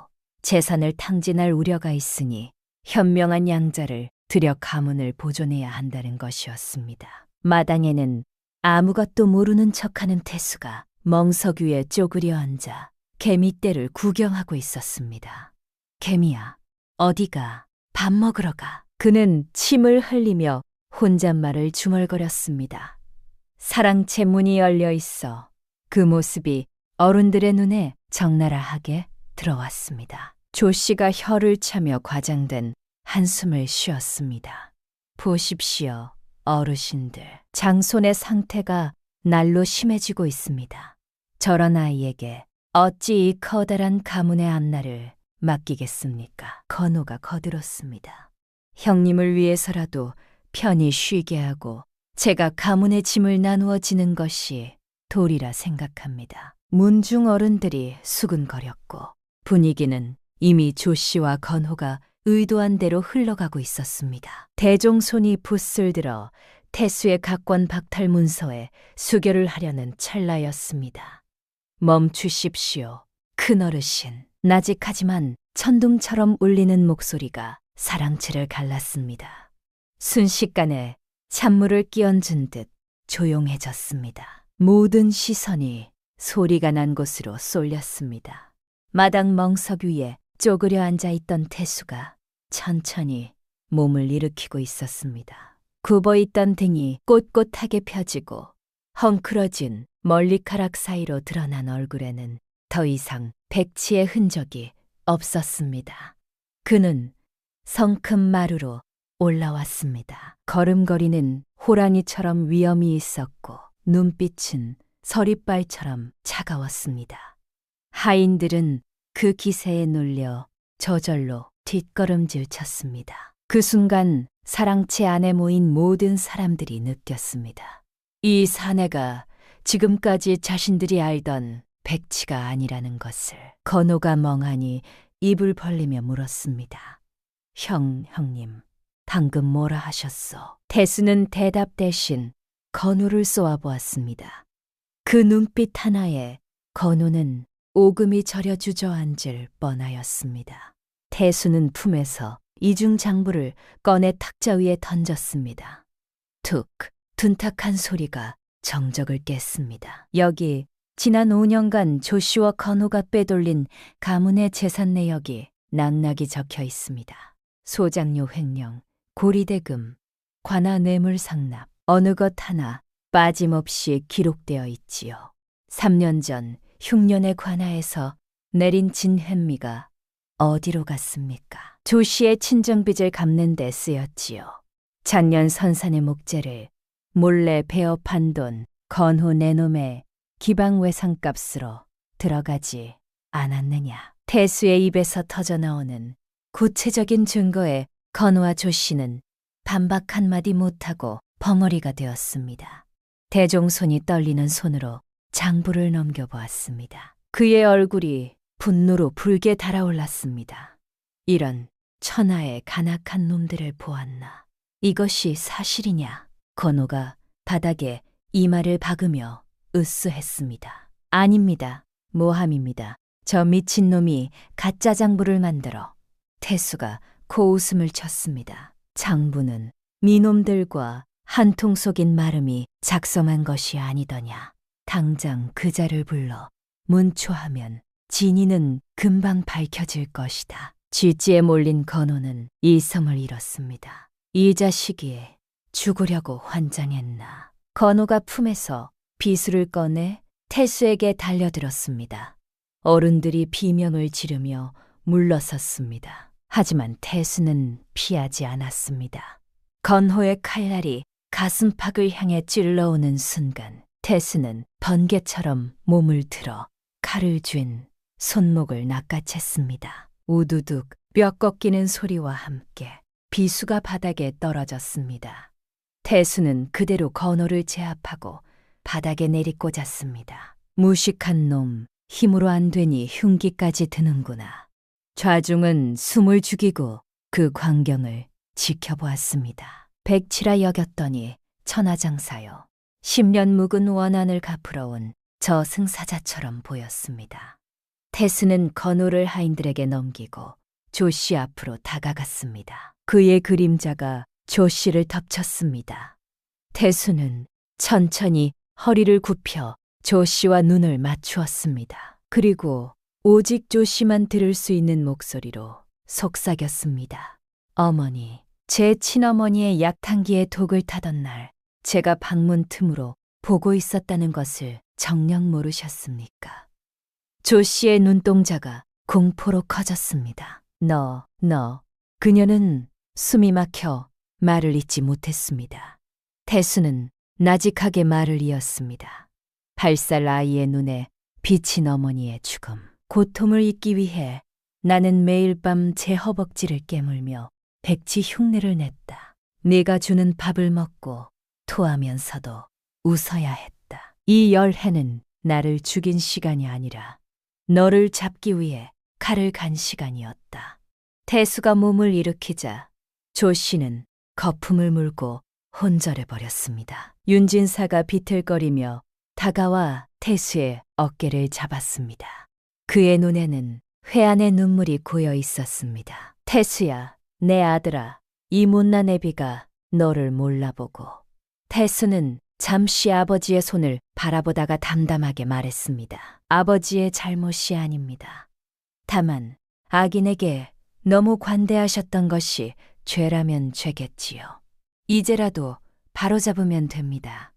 재산을 탕진할 우려가 있으니 현명한 양자를 들여 가문을 보존해야 한다는 것이었습니다. 마당에는 아무것도 모르는 척하는 태수가 멍석 위에 쪼그려 앉아 개미떼를 구경하고 있었습니다. 개미야, 어디가? 밥 먹으러 가. 그는 침을 흘리며 혼잣말을 중얼거렸습니다. 사랑채 문이 열려 있어 그 모습이 어른들의 눈에 적나라하게 들어왔습니다. 조 씨가 혀를 차며 과장된 한숨을 쉬었습니다. 보십시오, 어르신들, 장손의 상태가 날로 심해지고 있습니다. 저런 아이에게 어찌 이 커다란 가문의 앞날을 맡기겠습니까? 건호가 거들었습니다. 형님을 위해서라도 편히 쉬게 하고 제가 가문의 짐을 나누어 지는 것이 도리라 생각합니다. 문중 어른들이 수근거렸고 분위기는 이미 조 씨와 건호가 의도한 대로 흘러가고 있었습니다. 대종손이 붓을 들어 태수의 각권 박탈 문서에 수결을 하려는 찰나였습니다. 멈추십시오, 큰어르신. 나직하지만 천둥처럼 울리는 목소리가 사랑채를 갈랐습니다. 순식간에 찬물을 끼얹은 듯 조용해졌습니다. 모든 시선이 소리가 난 곳으로 쏠렸습니다. 마당 멍석 위에 쪼그려 앉아있던 태수가 천천히 몸을 일으키고 있었습니다. 굽어있던 등이 꼿꼿하게 펴지고 헝클어진 멀리카락 사이로 드러난 얼굴에는 더 이상 백치의 흔적이 없었습니다. 그는 성큼 마루로 올라왔습니다. 걸음걸이는 호랑이처럼 위엄이 있었고 눈빛은 서리빨처럼 차가웠습니다. 하인들은 그 기세에 눌려 저절로 뒷걸음질 쳤습니다. 그 순간 사랑채 안에 모인 모든 사람들이 느꼈습니다. 이 사내가 지금까지 자신들이 알던 백치가 아니라는 것을. 건호가 멍하니 입을 벌리며 물었습니다. 형님, 방금 뭐라 하셨어? 태수는 대답 대신 건호를 쏘아보았습니다. 그 눈빛 하나에 건호는 오금이 저려 주저앉을 뻔하였습니다. 태수는 품에서 이중장부를 꺼내 탁자 위에 던졌습니다. 툭, 둔탁한 소리가 정적을 깼습니다. 여기 지난 5년간 조 씨와 건호가 빼돌린 가문의 재산 내역이 낭낙이 적혀 있습니다. 소장료 횡령, 고리대금, 관아 뇌물 상납, 어느 것 하나 빠짐없이 기록되어 있지요. 3년 전 흉년의 관아에서 내린 진횟미가 어디로 갔습니까? 조 씨의 친정빚을 갚는 데 쓰였지요. 작년 선산의 목재를 몰래 배업한 돈 건호 내놈의 기방외상값으로 들어가지 않았느냐. 태수의 입에서 터져나오는 구체적인 증거에 건호와 조 씨는 반박 한마디 못하고 벙어리가 되었습니다. 대종손이 떨리는 손으로 장부를 넘겨보았습니다. 그의 얼굴이 분노로 붉게 달아올랐습니다. 이런 천하의 간악한 놈들을 보았나. 이것이 사실이냐? 건호가 바닥에 이마를 박으며 으스했습니다. 아닙니다. 모함입니다. 저 미친놈이 가짜 장부를 만들어. 태수가 코웃음을 쳤습니다. 장부는 미놈들과 한통 속인 마름이 작성한 것이 아니더냐. 당장 그자를 불러 문초하면 진위는 금방 밝혀질 것이다. 쥐지에 몰린 건호는 이성을 잃었습니다. 이 자식이 죽으려고 환장했나. 건호가 품에서 비수를 꺼내 태수에게 달려들었습니다. 어른들이 비명을 지르며 물러섰습니다. 하지만 태수는 피하지 않았습니다. 건호의 칼날이 가슴팍을 향해 찔러오는 순간 태수는 번개처럼 몸을 틀어 칼을 쥔 손목을 낚아챘습니다. 우두둑 뼈 꺾이는 소리와 함께 비수가 바닥에 떨어졌습니다. 태수는 그대로 건호를 제압하고 바닥에 내리꽂았습니다. 무식한 놈, 힘으로 안 되니 흉기까지 드는구나. 좌중은 숨을 죽이고 그 광경을 지켜보았습니다. 백치라 여겼더니 천하장사여, 10년 묵은 원한을 갚으러 온 저승사자처럼 보였습니다. 태수는 건호를 하인들에게 넘기고 조 씨 앞으로 다가갔습니다. 그의 그림자가 조 씨를 덮쳤습니다. 태수는 천천히 허리를 굽혀 조 씨와 눈을 맞추었습니다. 그리고 오직 조 씨만 들을 수 있는 목소리로 속삭였습니다. 어머니, 제 친어머니의 약탕기에 독을 타던 날 제가 방문 틈으로 보고 있었다는 것을 정녕 모르셨습니까? 조 씨의 눈동자가 공포로 커졌습니다. 너. 그녀는 숨이 막혀 말을 잇지 못했습니다. 태수는 나직하게 말을 이었습니다. 8살 아이의 눈에 비친 어머니의 죽음. 고통을 잊기 위해 나는 매일 밤 제 허벅지를 깨물며 백치 흉내를 냈다. 네가 주는 밥을 먹고 토하면서도 웃어야 했다. 이 열해는 나를 죽인 시간이 아니라 너를 잡기 위해 칼을 간 시간이었다. 태수가 몸을 일으키자 조 씨는 거품을 물고 혼절해 버렸습니다. 윤진사가 비틀거리며 다가와 태수의 어깨를 잡았습니다. 그의 눈에는 회한의 눈물이 고여 있었습니다. 태수야, 내 아들아, 이 못난 애비가 너를 몰라보고. 태수는 잠시 아버지의 손을 바라보다가 담담하게 말했습니다. 아버지의 잘못이 아닙니다. 다만 악인에게 너무 관대하셨던 것이 죄라면 죄겠지요. 이제라도 바로잡으면 됩니다.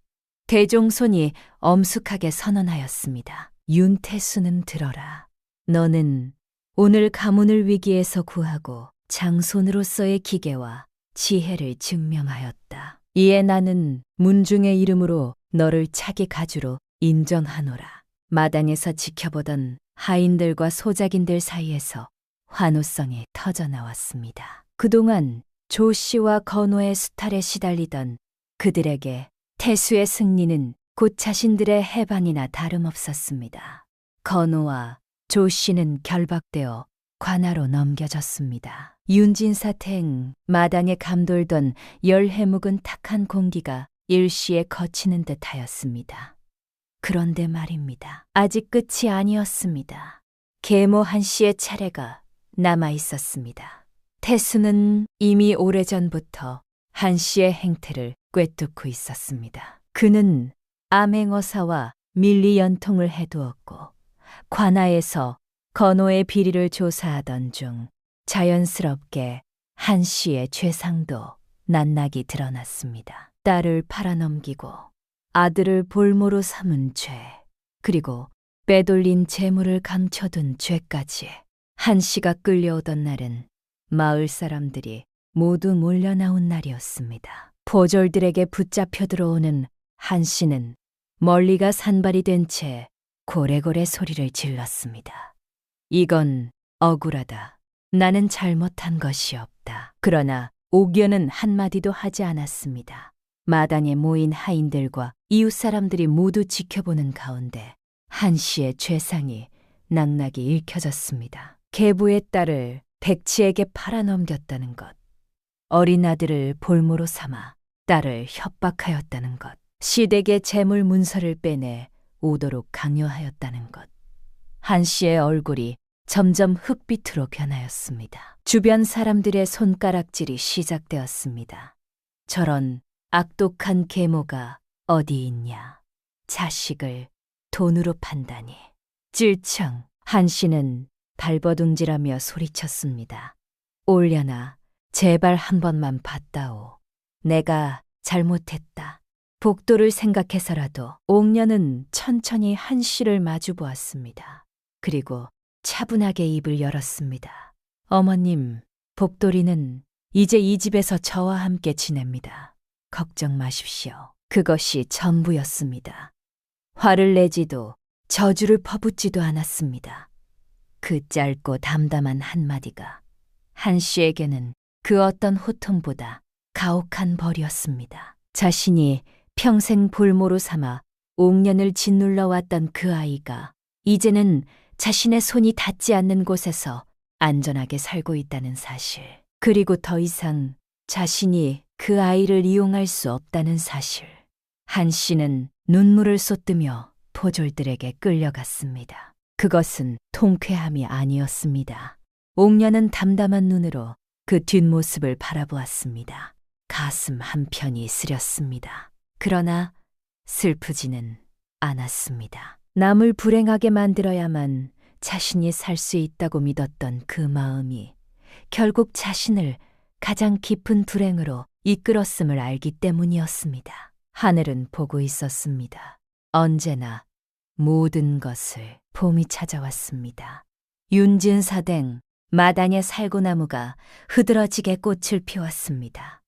대종손이 엄숙하게 선언하였습니다. 윤태수는 들어라. 너는 오늘 가문을 위기에서 구하고 장손으로서의 기계와 지혜를 증명하였다. 이에 나는 문중의 이름으로 너를 차기 가주로 인정하노라. 마당에서 지켜보던 하인들과 소작인들 사이에서 환호성이 터져나왔습니다. 그동안 조 씨와 건호의 수탈에 시달리던 그들에게 태수의 승리는 곧 자신들의 해방이나 다름없었습니다. 건호와 조 씨는 결박되어 관하로 넘겨졌습니다. 윤진사탱 마당에 감돌던 열해 묵은 탁한 공기가 일시에 거치는 듯하였습니다. 그런데 말입니다. 아직 끝이 아니었습니다. 계모 한 씨의 차례가 남아 있었습니다. 태수는 이미 오래전부터 한 씨의 행태를 꿰뚫고 있었습니다. 그는 암행어사와 밀리연통을 해두었고 관하에서 건호의 비리를 조사하던 중 자연스럽게 한 씨의 죄상도 낱낱이 드러났습니다. 딸을 팔아넘기고 아들을 볼모로 삼은 죄, 그리고 빼돌린 재물을 감춰둔 죄까지. 한 씨가 끌려오던 날은 마을 사람들이 모두 몰려나온 날이었습니다. 포졸들에게 붙잡혀 들어오는 한 씨는 멀리가 산발이 된 채 고래고래 소리를 질렀습니다. 이건 억울하다. 나는 잘못한 것이 없다. 그러나 옥연은 한마디도 하지 않았습니다. 마당에 모인 하인들과 이웃 사람들이 모두 지켜보는 가운데 한 씨의 죄상이 낭낙이 읽혀졌습니다. 계부의 딸을 백치에게 팔아넘겼다는 것, 어린 아들을 볼모로 삼아 딸을 협박하였다는 것, 시댁의 재물 문서를 빼내 오도록 강요하였다는 것. 한 씨의 얼굴이 점점 흑빛으로 변하였습니다. 주변 사람들의 손가락질이 시작되었습니다. 저런 악독한 계모가 어디 있냐. 자식을 돈으로 판다니. 찔청. 한 씨는 발버둥질하며 소리쳤습니다. 올려나 제발 한 번만 봤다오. 내가 잘못했다. 복도를 생각해서라도 옥녀는 천천히 한 씨를 마주 보았습니다. 그리고 차분하게 입을 열었습니다. 어머님, 복돌이는 이제 이 집에서 저와 함께 지냅니다. 걱정 마십시오. 그것이 전부였습니다. 화를 내지도 저주를 퍼붓지도 않았습니다. 그 짧고 담담한 한마디가 한 씨에게는 그 어떤 호통보다 가혹한 벌이었습니다. 자신이 평생 볼모로 삼아 옥년을 짓눌러 왔던 그 아이가 이제는 자신의 손이 닿지 않는 곳에서 안전하게 살고 있다는 사실, 그리고 더 이상 자신이 그 아이를 이용할 수 없다는 사실. 한 씨는 눈물을 쏟으며 포졸들에게 끌려갔습니다. 그것은 통쾌함이 아니었습니다. 옥년은 담담한 눈으로 그 뒷모습을 바라보았습니다. 가슴 한편이 쓰렸습니다. 그러나 슬프지는 않았습니다. 남을 불행하게 만들어야만 자신이 살 수 있다고 믿었던 그 마음이 결국 자신을 가장 깊은 불행으로 이끌었음을 알기 때문이었습니다. 하늘은 보고 있었습니다. 언제나 모든 것을 봄이 찾아왔습니다. 윤진사댕 마당의 살구나무가 흐드러지게 꽃을 피웠습니다.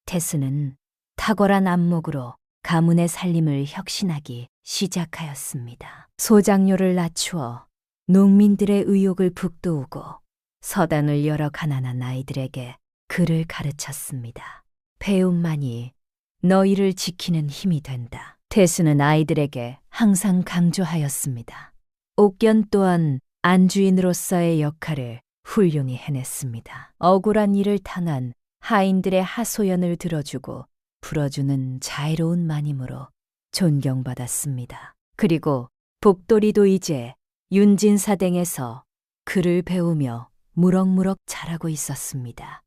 태수는 탁월한 안목으로 가문의 살림을 혁신하기 시작하였습니다. 소장료를 낮추어 농민들의 의욕을 북돋우고 서당을 열어 가난한 아이들에게 글을 가르쳤습니다. 배움만이 너희를 지키는 힘이 된다. 태수는 아이들에게 항상 강조하였습니다. 옥견 또한 안주인으로서의 역할을 훌륭히 해냈습니다. 억울한 일을 당한 하인들의 하소연을 들어주고 풀어주는 자애로운 마님으로 존경받았습니다. 그리고 복돌이도 이제 윤진사댕에서 글을 배우며 무럭무럭 자라고 있었습니다.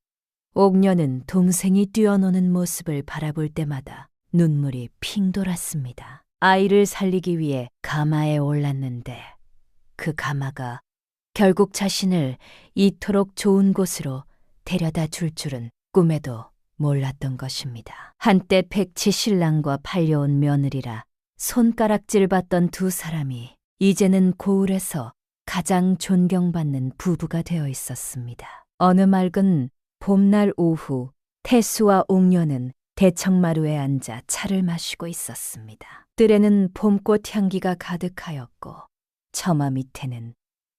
옥녀는 동생이 뛰어노는 모습을 바라볼 때마다 눈물이 핑 돌았습니다. 아이를 살리기 위해 가마에 올랐는데 그 가마가 결국 자신을 이토록 좋은 곳으로 데려다 줄 줄은 꿈에도 몰랐던 것입니다. 한때 백치 신랑과 팔려온 며느리라 손가락질 받던 두 사람이 이제는 고을에서 가장 존경받는 부부가 되어 있었습니다. 어느 맑은 봄날 오후 태수와 옥녀는 대청마루에 앉아 차를 마시고 있었습니다. 뜰에는 봄꽃 향기가 가득하였고 처마 밑에는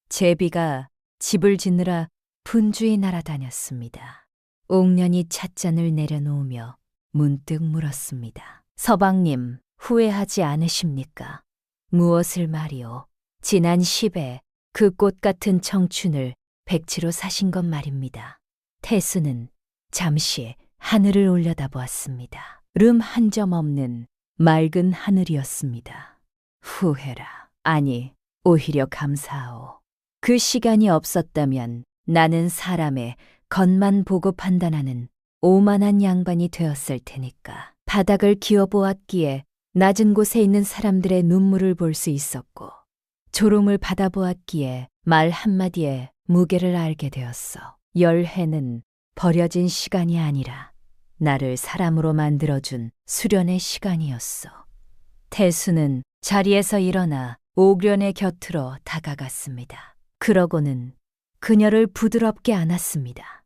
제비가 집을 짓느라 분주히 날아다녔습니다. 옥년이 찻잔을 내려놓으며 문득 물었습니다. 서방님, 후회하지 않으십니까? 무엇을 말이오? 지난 10에 그 꽃 같은 청춘을 백치로 사신 것 말입니다. 태수는 잠시 하늘을 올려다보았습니다. 름 한 점 없는 맑은 하늘이었습니다. 후회라. 아니, 오히려 감사하오. 그 시간이 없었다면 나는 사람의 겉만 보고 판단하는 오만한 양반이 되었을 테니까. 바닥을 기어보았기에 낮은 곳에 있는 사람들의 눈물을 볼 수 있었고 조롱을 받아보았기에 말 한마디에 무게를 알게 되었어. 열해는 버려진 시간이 아니라 나를 사람으로 만들어준 수련의 시간이었어. 태수는 자리에서 일어나 옥련의 곁으로 다가갔습니다. 그러고는 그녀를 부드럽게 안았습니다.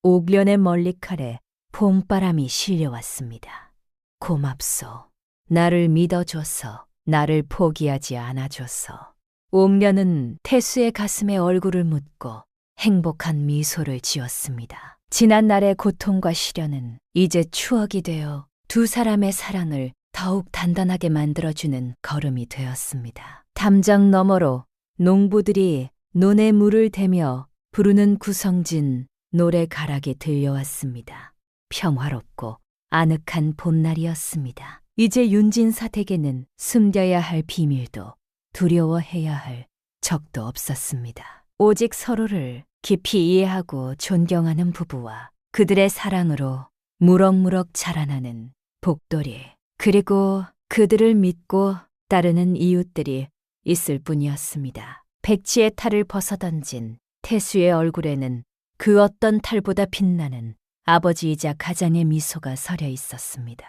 옥련의 멀리칼에 봄바람이 실려왔습니다. 고맙소. 나를 믿어줘서, 나를 포기하지 않아줘서. 옥련은 태수의 가슴에 얼굴을 묻고 행복한 미소를 지었습니다. 지난 날의 고통과 시련은 이제 추억이 되어 두 사람의 사랑을 더욱 단단하게 만들어주는 걸음이 되었습니다. 담장 너머로 농부들이 논에 물을 대며 부르는 구성진 노래 가락이 들려왔습니다. 평화롭고 아늑한 봄날이었습니다. 이제 윤진사댁에는 숨겨야 할 비밀도 두려워해야 할 적도 없었습니다. 오직 서로를 깊이 이해하고 존경하는 부부와 그들의 사랑으로 무럭무럭 자라나는 복돌이, 그리고 그들을 믿고 따르는 이웃들이 있을 뿐이었습니다. 백치의 탈을 벗어던진 태수의 얼굴에는 그 어떤 탈보다 빛나는 아버지이자 가장의 미소가 서려 있었습니다.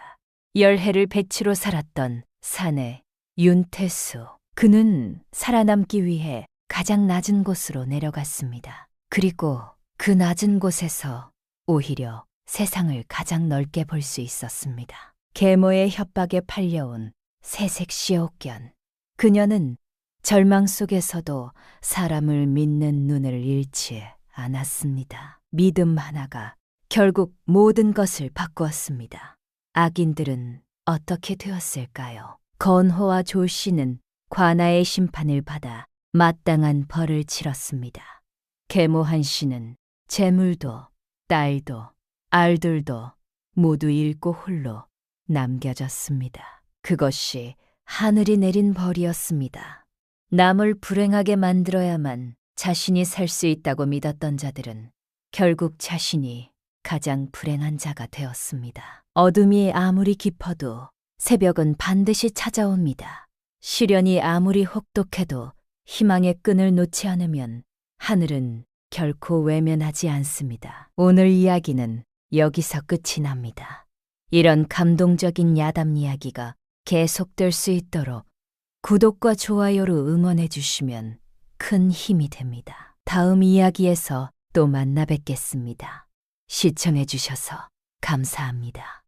열해를 백치로 살았던 사내 윤태수. 그는 살아남기 위해 가장 낮은 곳으로 내려갔습니다. 그리고 그 낮은 곳에서 오히려 세상을 가장 넓게 볼 수 있었습니다. 계모의 협박에 팔려온 새색시 옥견. 그녀는 절망 속에서도 사람을 믿는 눈을 잃지 않았습니다. 믿음 하나가 결국 모든 것을 바꾸었습니다. 악인들은 어떻게 되었을까요? 건호와 조씨는 관아의 심판을 받아 마땅한 벌을 치렀습니다. 계모한 씨는 재물도 딸도 알들도 모두 잃고 홀로 남겨졌습니다. 그것이 하늘이 내린 벌이었습니다. 남을 불행하게 만들어야만 자신이 살 수 있다고 믿었던 자들은 결국 자신이 가장 불행한 자가 되었습니다. 어둠이 아무리 깊어도 새벽은 반드시 찾아옵니다. 시련이 아무리 혹독해도 희망의 끈을 놓지 않으면 하늘은 결코 외면하지 않습니다. 오늘 이야기는 여기서 끝이 납니다. 이런 감동적인 야담 이야기가 계속될 수 있도록 구독과 좋아요로 응원해 주시면 큰 힘이 됩니다. 다음 이야기에서 또 만나 뵙겠습니다. 시청해 주셔서 감사합니다.